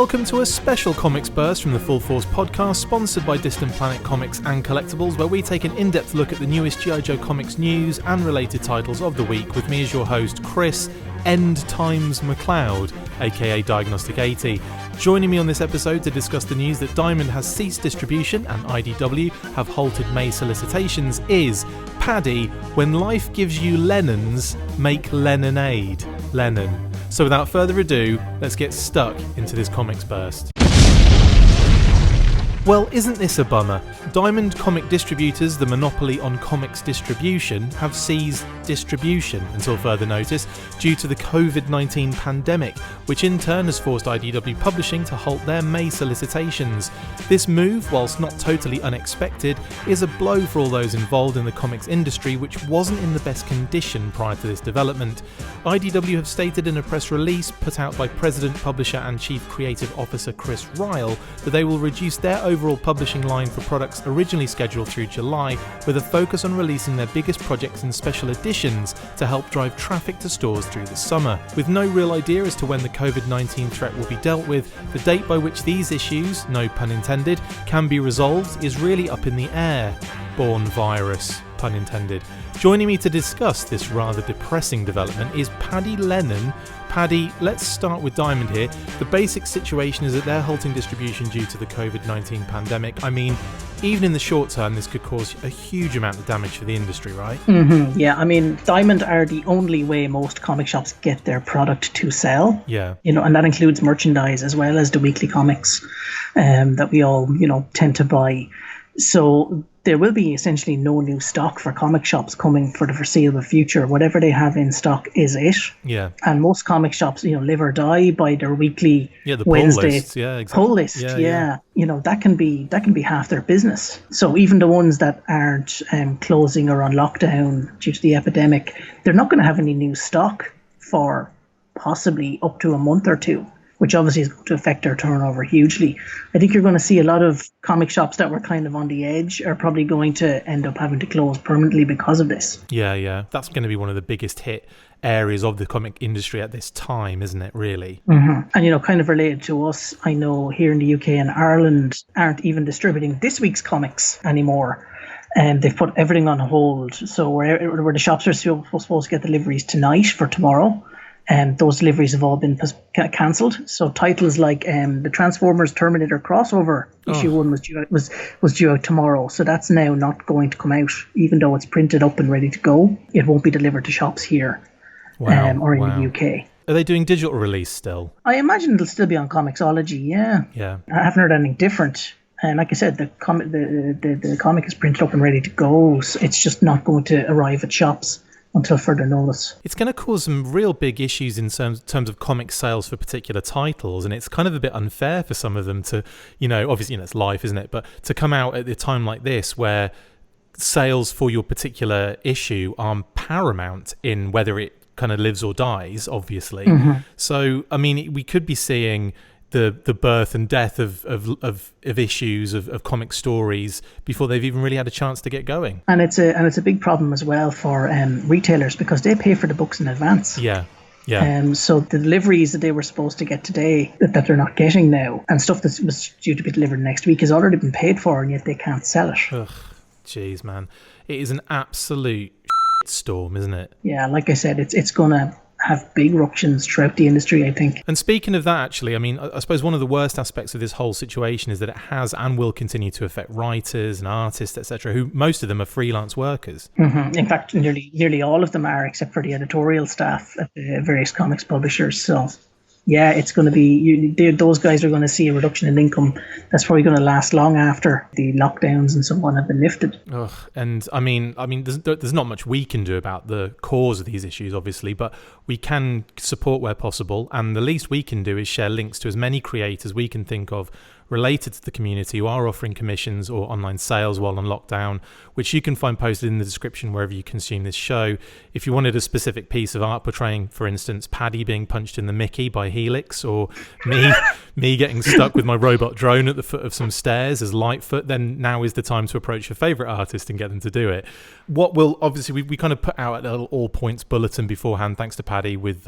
Welcome to a special comics burst from the Full Force podcast, sponsored by Distant Planet Comics and Collectibles, where we take an in-depth look at the newest G.I. Joe comics news and related titles of the week, with me as your host, Chris End Times McLeod, aka Diagnostic 80. Joining me on this episode to discuss the news that Diamond has ceased distribution and IDW have halted May solicitations is Paddy. When life gives you Lennons, make Leninade. Lennon. So without further ado, let's get stuck into this comics burst. Well, isn't this a bummer? Diamond Comic Distributors, the monopoly on comics distribution, have seized distribution until further notice due to the COVID-19 pandemic, which in turn has forced IDW Publishing to halt their May solicitations. This move, whilst not totally unexpected, is a blow for all those involved in the comics industry, which wasn't in the best condition prior to this development. IDW have stated in a press release put out by President, Publisher and Chief Creative Officer Chris Ryle that they will reduce their overall publishing line for products originally scheduled through July, with a focus on releasing their biggest projects and special editions to help drive traffic to stores through the summer. With no real idea as to when the COVID-19 threat will be dealt with, the date by which these issues, no pun intended, can be resolved is really up in the air. Born virus, pun intended. Joining me to discuss this rather depressing development is Paddy Lennon. Paddy, let's start with Diamond here. The basic situation is that they're halting distribution due to the COVID-19 pandemic. I mean, even in the short term, this could cause a huge amount of damage for the industry, right? Mm-hmm. Yeah, I mean, Diamond are the only way most comic shops get their product to sell. Yeah. You know, and that includes merchandise as well as the weekly comics that we all, tend to buy. So there will be essentially no new stock for comic shops coming for the foreseeable future. Whatever they have in stock is it. Yeah. And most comic shops, live or die by their weekly the Wednesday pull list. Yeah, exactly. Pull list. Yeah. That can be half their business. So even the ones that aren't closing or on lockdown due to the epidemic, they're not going to have any new stock for possibly up to a month or two, which obviously is going to affect their turnover hugely. I think you're going to see a lot of comic shops that were kind of on the edge are probably going to end up having to close permanently because of this. Yeah. That's going to be one of the biggest hit areas of the comic industry at this time, isn't it, really? Mm-hmm. And, kind of related to us, I know here in the UK and Ireland aren't even distributing this week's comics anymore. And they've put everything on hold. So where the shops are supposed to get deliveries tonight for tomorrow, and those deliveries have all been cancelled. So titles like the Transformers Terminator crossover issue 1 was due out tomorrow. So that's now not going to come out, even though it's printed up and ready to go. It won't be delivered to shops here or in the UK. Are they doing digital release still? I imagine it'll still be on Comixology. Yeah. I haven't heard anything different. And like I said, the comic is printed up and ready to go. So it's just not going to arrive at shops until further notice. It's going to cause some real big issues in terms of comic sales for particular titles, and it's kind of a bit unfair for some of them to, obviously, it's life, isn't it? But to come out at a time like this where sales for your particular issue are paramount in whether it kind of lives or dies, obviously. Mm-hmm. So, I mean, we could be seeing the birth and death of issues of comic stories before they've even really had a chance to get going. And it's a big problem as well for retailers, because they pay for the books in advance. Yeah. So the deliveries that they were supposed to get today that they're not getting now, and stuff that was due to be delivered next week has already been paid for, and yet they can't sell it. Ugh, jeez, man, it is an absolute storm, isn't it? Yeah, like I said, it's gonna have big ructions throughout the industry, I think. And speaking of that, actually, I mean, I suppose one of the worst aspects of this whole situation is that it has and will continue to affect writers and artists, etc., who most of them are freelance workers. Mm-hmm. In fact, nearly all of them are, except for the editorial staff at the various comics publishers. So yeah, it's going to be, those guys are going to see a reduction in income that's probably going to last long after the lockdowns and so on have been lifted. Ugh. And I mean, there's not much we can do about the cause of these issues, obviously, but we can support where possible. And the least we can do is share links to as many creators we can think of related to the community who are offering commissions or online sales while on lockdown, which you can find posted in the description wherever you consume this show. If you wanted a specific piece of art portraying, for instance, Paddy being punched in the Mickey by Helix, or me getting stuck with my robot drone at the foot of some stairs as Lightfoot, then now is the time to approach your favourite artist and get them to do it. What will, obviously, we kind of put out a little all points bulletin beforehand, thanks to Paddy, with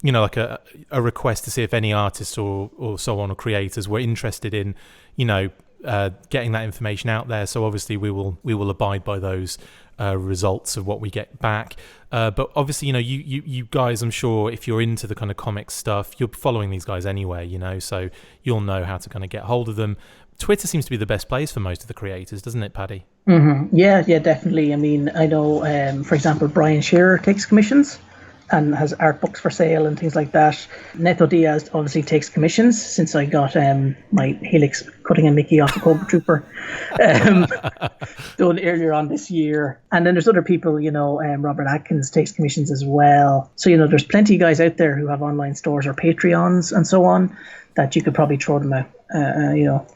like a request to see if any artists or so on or creators were interested in, getting that information out there. So obviously we will abide by those results of what we get back. But obviously, you guys, I'm sure if you're into the kind of comics stuff, you're following these guys anyway, so you'll know how to kind of get hold of them. Twitter seems to be the best place for most of the creators, doesn't it, Paddy? Mm-hmm. Yeah, definitely. I mean, I know, for example, Brian Shearer takes commissions and has art books for sale and things like that. NETHO DIAZ obviously takes commissions since I got my Helix cutting a Mickey off a Cobra Trooper done earlier on this year. And then there's other people, Robert Atkins takes commissions as well. So, there's plenty of guys out there who have online stores or Patreons and so on that you could probably throw them a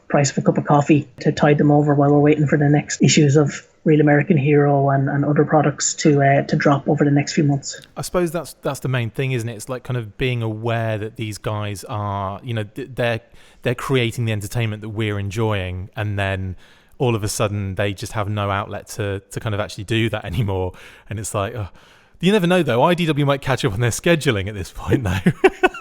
price of a cup of coffee to tide them over while we're waiting for the next issues of Real American Hero and other products to drop over the next few months. I suppose that's the main thing, isn't it? It's like kind of being aware that these guys are, they're creating the entertainment that we're enjoying, and then all of a sudden they just have no outlet to kind of actually do that anymore. And it's like, you never know though. IDW might catch up on their scheduling at this point though.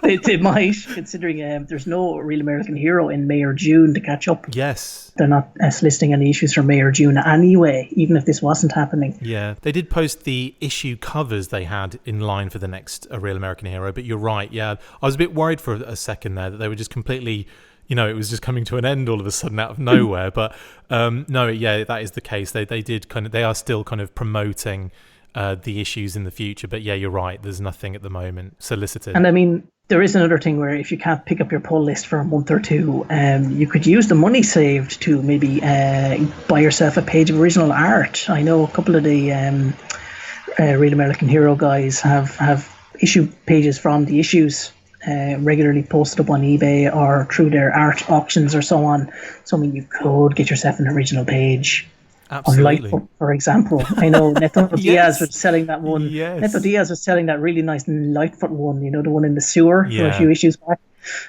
They might, considering there's no Real American Hero in May or June to catch up. Yes. They're not listing any issues for May or June anyway, even if this wasn't happening. Yeah, they did post the issue covers they had in line for the next Real American Hero, but you're right, yeah. I was a bit worried for a second there that they were just completely, it was just coming to an end all of a sudden out of nowhere. But no, yeah, that is the case. They are still kind of promoting the issues in the future. But yeah, you're right, there's nothing at the moment solicited. And I mean, there is another thing where if you can't pick up your pull list for a month or two, you could use the money saved to maybe buy yourself a page of original art. I know a couple of the Real American Hero guys have issue pages from the issues regularly posted up on eBay or through their art auctions or so on. So I mean, you could get yourself an original page. Absolutely. On Lightfoot, for example. I know NETHO Yes. DIAZ was selling that one. Yes. NETHO DIAZ was selling that really nice Lightfoot one, the one in the sewer for a few issues back.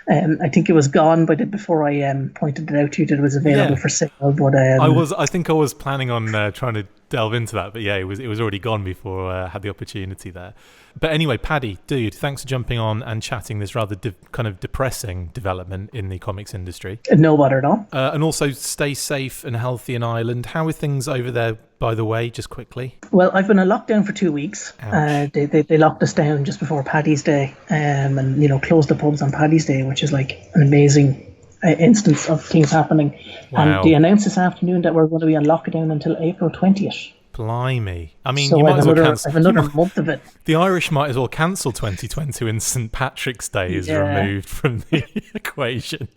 I think it was gone before I pointed it out to you that it was available for sale. But I think I was planning on trying to delve into that, but yeah, it was already gone before I had the opportunity there. But anyway, Paddy, dude, thanks for jumping on and chatting this rather kind of depressing development in the comics industry. No bother at all. And also stay safe and healthy in Ireland. How are things over there, by the way, just quickly? Well, I've been in lockdown for 2 weeks. They locked us down just before Paddy's Day and closed the pubs on Paddy's Day, which is like an amazing instance of things happening. Wow. And they announced this afternoon that we're going to be on lockdown until April 20th. Blimey. I mean, so you might as well cancel. I have another month of it. The Irish might as well cancel 2020 when St. Patrick's Day is removed from the equation.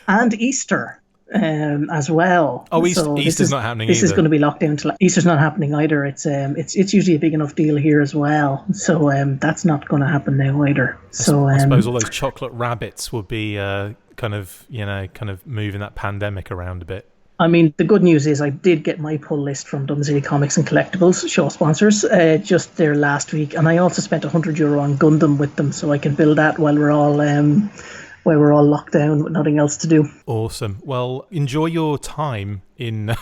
And Easter as well. Oh, Easter's not happening either. This is going to be locked down until Easter's not happening either. It's usually a big enough deal here as well. So that's not going to happen now either. So I suppose all those chocolate rabbits will be kind of moving that pandemic around a bit. I mean, the good news is I did get my pull list from Dunsey Comics and Collectibles, show sponsors, just there last week. And I also spent €100 on Gundam with them, so I can build that while we're all locked down with nothing else to do. Awesome. Well, enjoy your time in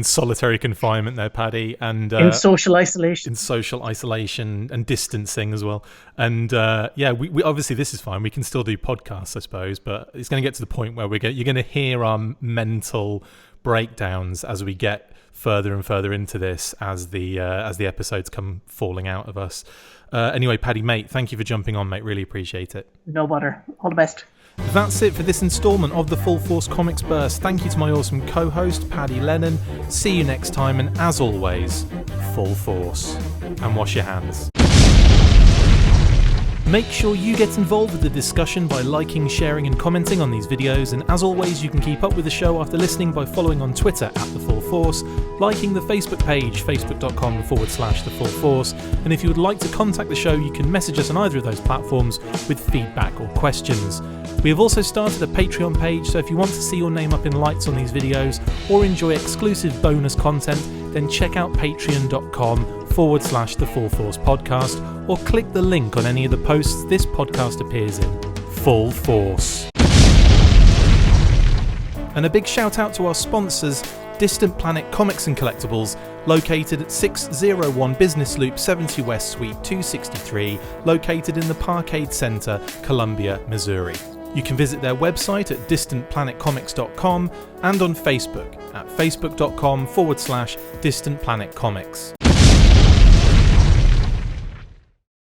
solitary confinement there, Paddy, and in social isolation. In social isolation and distancing as well. And we obviously this is fine. We can still do podcasts, I suppose, but it's going to get to the point where you're going to hear our mental breakdowns as we get further and further into this, as the episodes come falling out of us. Anyway, Paddy, mate, thank you for jumping on, mate. Really appreciate it. No bother. All the best. That's it for this instalment of the Full Force Comics Burst. Thank you to my awesome co-host, Paddy Lennon. See you next time, and as always, full force. And wash your hands. Make sure you get involved with the discussion by liking, sharing and commenting on these videos, and as always you can keep up with the show after listening by following on Twitter @TheFullForce, liking the Facebook page facebook.com/TheFullForce, and if you would like to contact the show you can message us on either of those platforms with feedback or questions. We have also started a Patreon page, so if you want to see your name up in lights on these videos or enjoy exclusive bonus content, then check out patreon.com/TheFullForce podcast or click the link on any of the posts this podcast appears in. Full Force. And a big shout out to our sponsors, Distant Planet Comics and Collectibles, located at 601 Business Loop 70 West Suite 263, located in the Parkade Center, Columbia, Missouri. You can visit their website at distantplanetcomics.com and on Facebook at facebook.com/distantplanetcomics.